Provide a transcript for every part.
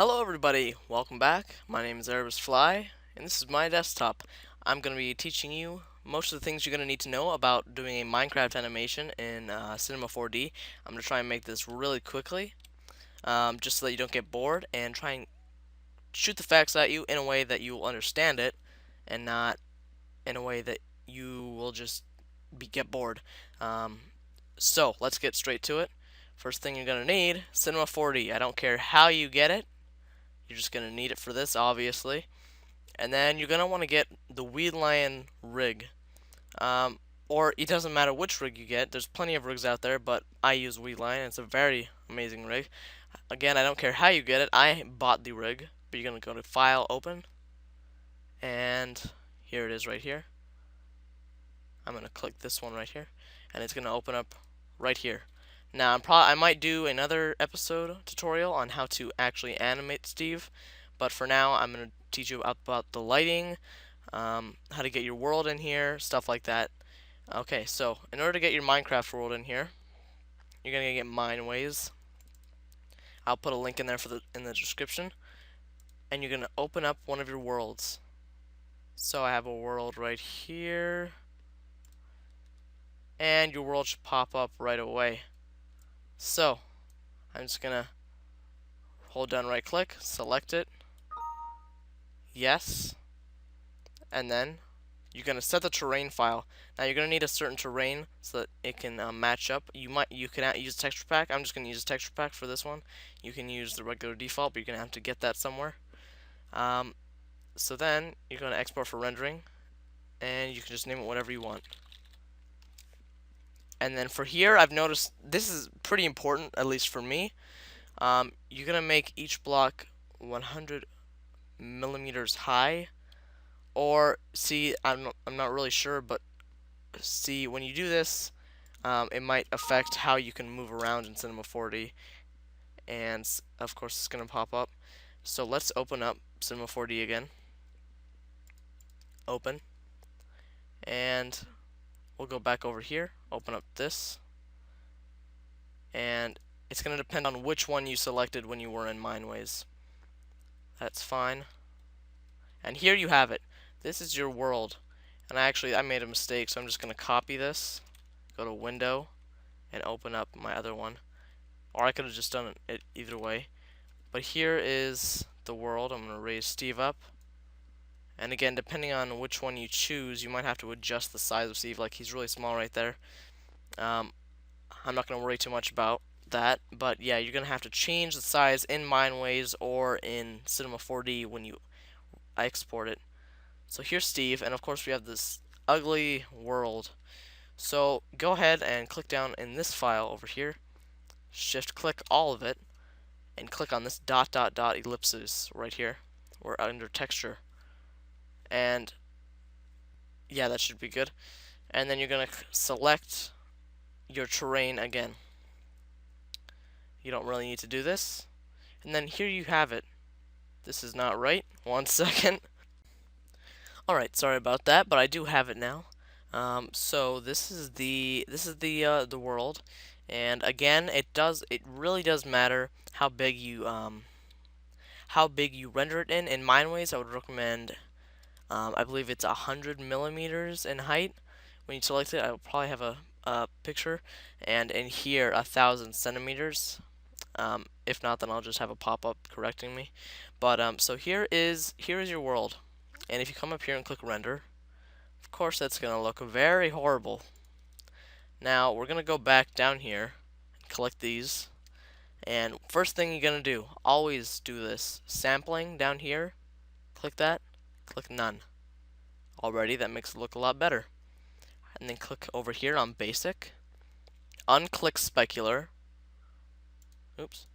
Hello everybody, welcome back. My name is Erebus Fly, and this is my desktop. I'm going to be teaching you most of the things you're going to need to know about doing a Minecraft animation in Cinema 4D. I'm going to try and make this really quickly, just so that you don't get bored, and try and shoot the facts at you in a way that you will understand it, and not in a way that you will just get bored. Um, so, let's get straight to it. First thing you're going to need, Cinema 4D. I don't care how you get it. You're just going to need it for this, obviously. And then you're going to want to get the weedlion rig. Or it doesn't matter which rig you get. There's plenty of rigs out there, but I use weedlion. It's a very amazing rig. Again, I don't care how you get it. I bought the rig. But you're going to go to File, Open. And here it is right here. I'm going to click this one right here. And it's going to open up right here. Now, I might do another episode tutorial on how to actually animate Steve, but for now, I'm going to teach you about the lighting, how to get your world in here, stuff like that. Okay, so in order to get your Minecraft world in here, you're going to get Mineways. I'll put a link in there in the description, and you're going to open up one of your worlds. So I have a world right here, and your world should pop up right away. So I'm just going to hold down right click, select it, yes, and then you're going to set the terrain file. Now you're going to need a certain terrain so that it can match up. You can use a texture pack. I'm just going to use a texture pack for this one. You can use the regular default, but you're going to have to get that somewhere. So then you're going to export for rendering, and you can just name it whatever you want. And then for here, I've noticed this is pretty important, at least for me. You're going to make each block 100 millimeters high, or see, I'm not really sure, but see, when you do this, it might affect how you can move around in Cinema 4D, and of course it's going to pop up. So let's open up Cinema 4D again. Open, and we'll go back over here, open up this, and it's going to depend on which one you selected when you were in Mineways. That's fine. And here you have it. This is your world. And I made a mistake, so I'm just going to copy this, go to Window, and open up my other one. Or I could have just done it either way. But here is the world. I'm going to raise Steve up. And again, depending on which one you choose, you might have to adjust the size of Steve. Like, he's really small right there. I'm not going to worry too much about that. But yeah, you're going to have to change the size in Mineways or in Cinema 4D when you export it. So here's Steve, and of course we have this ugly world. So go ahead and click down in this file over here, shift click all of it, and click on this dot dot dot ellipses right here. We're under texture. And yeah, that should be good. And then you're going to select your terrain again. You don't really need to do this. And then here you have it. This is not right. 1 second. Alright, sorry about that, but I do have it now. So this is the world, and again, it really does matter how big you render it in. In Mineways, I would recommend, I believe it's 100 millimeters in height. When you select it, I will probably have a picture, and in here 1,000 centimeters. If not, then I'll just have a pop-up correcting me. But so here is your world. And if you come up here and click render, of course that's going to look very horrible. Now we're going to go back down here and collect these. And first thing you're going to do, always do this. Sampling down here, click that, click none. Already that makes it look a lot better. And then click over here on basic, unclick specular. Oops.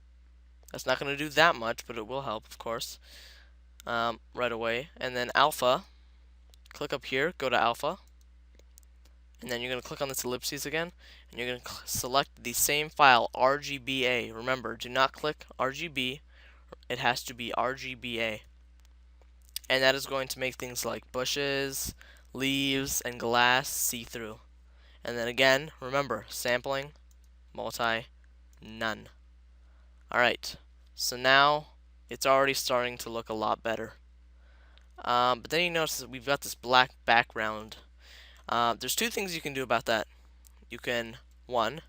That's not going to do that much, but it will help, of course. Right away. And then alpha, click up here, go to alpha, and then you're going to click on this ellipses again, and you're going to select the same file, RGBA. Remember, do not click RGB, it has to be RGBA. And that is going to make things like bushes, leaves, and glass see-through. And then again, remember, sampling, multi, none. Alright, so now it's already starting to look a lot better. But then you notice that we've got this black background. There's two things you can do about that. You can, one,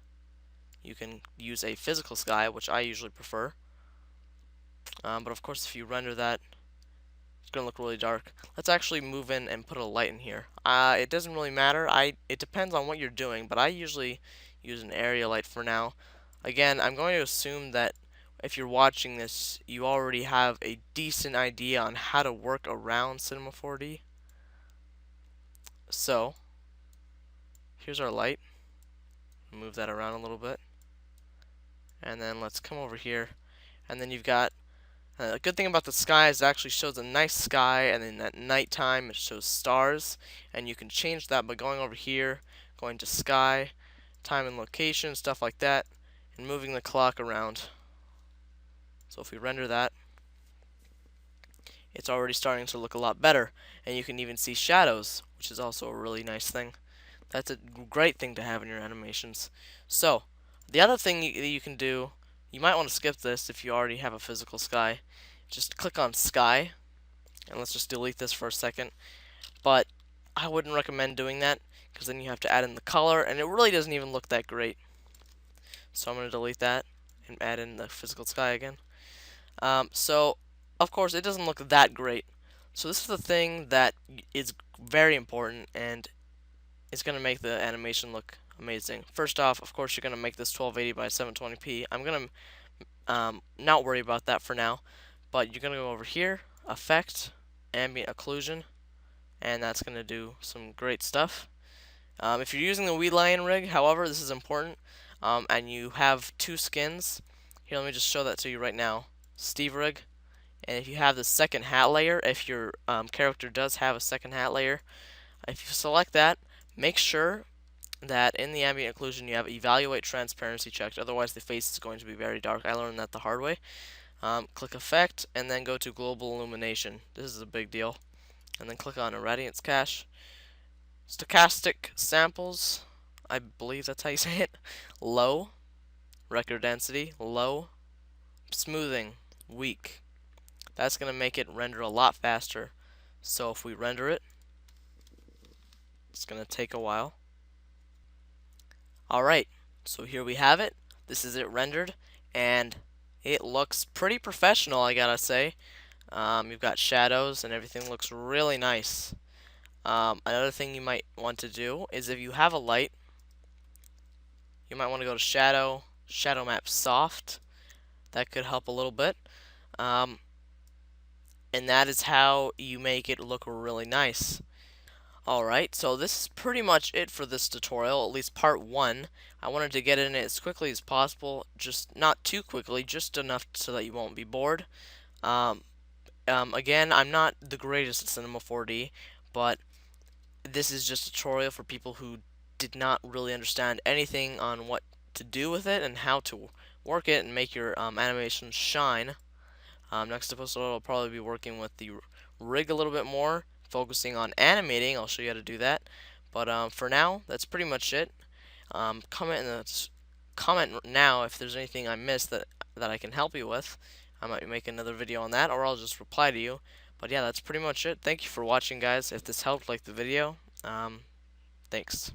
you can use a physical sky, which I usually prefer. But of course, if you render that, it's going to look really dark. Let's actually move in and put a light in here. It doesn't really matter. It depends on what you're doing, but I usually use an area light for now. Again, I'm going to assume that if you're watching this, you already have a decent idea on how to work around Cinema 4D. So, here's our light. Move that around a little bit. And then let's come over here. And then you've got a good thing about the sky is it actually shows a nice sky, and then at nighttime it shows stars. And you can change that by going over here, going to sky, time and location, stuff like that, and moving the clock around. So if we render that, it's already starting to look a lot better. And you can even see shadows, which is also a really nice thing. That's a great thing to have in your animations. So, the other thing that you can do, you might want to skip this if you already have a physical sky. Just click on sky, and let's just delete this for a second. But I wouldn't recommend doing that, because then you have to add in the color, and it really doesn't even look that great. So I'm going to delete that and add in the physical sky again. So, of course, it doesn't look that great. So this is the thing that is very important, and it's going to make the animation look amazing. First off, of course, you're going to make this 1280 by 720p. I'm going to not worry about that for now, but you're going to go over here, Effect, Ambient Occlusion, and that's going to do some great stuff. If you're using the weedlion rig, however, this is important, and you have two skins, here, let me just show that to you right now. Steve rig, and if you have the second hat layer, if your character does have a second hat layer, if you select that, make sure that in the ambient occlusion you have evaluate transparency checked, otherwise the face is going to be very dark. I learned that the hard way. Click effect and then go to global illumination. This is a big deal. And then click on irradiance cache. Stochastic samples, I believe that's how you say it. Low. Record density, low. Smoothing, weak. That's going to make it render a lot faster. So if we render it, it's going to take a while. Alright, so here we have it. This is it rendered, and it looks pretty professional, I gotta say. You've got shadows, and everything looks really nice. Another thing you might want to do is if you have a light, you might want to go to Shadow, Shadow Map Soft. That could help a little bit. And that is how you make it look really nice. Alright, so this is pretty much it for this tutorial, at least part 1. I wanted to get in it as quickly as possible, just not too quickly, just enough so that you won't be bored. Again, I'm not the greatest at Cinema 4D, but this is just a tutorial for people who did not really understand anything on what to do with it and how to work it and make your animations shine. Next episode I'll probably be working with the rig a little bit more, focusing on animating. I'll show you how to do that. But for now, that's pretty much it. Comment now if there's anything I missed that I can help you with. I might make another video on that, or I'll just reply to you. But yeah, that's pretty much it. Thank you for watching, guys. If this helped, like the video. Thanks.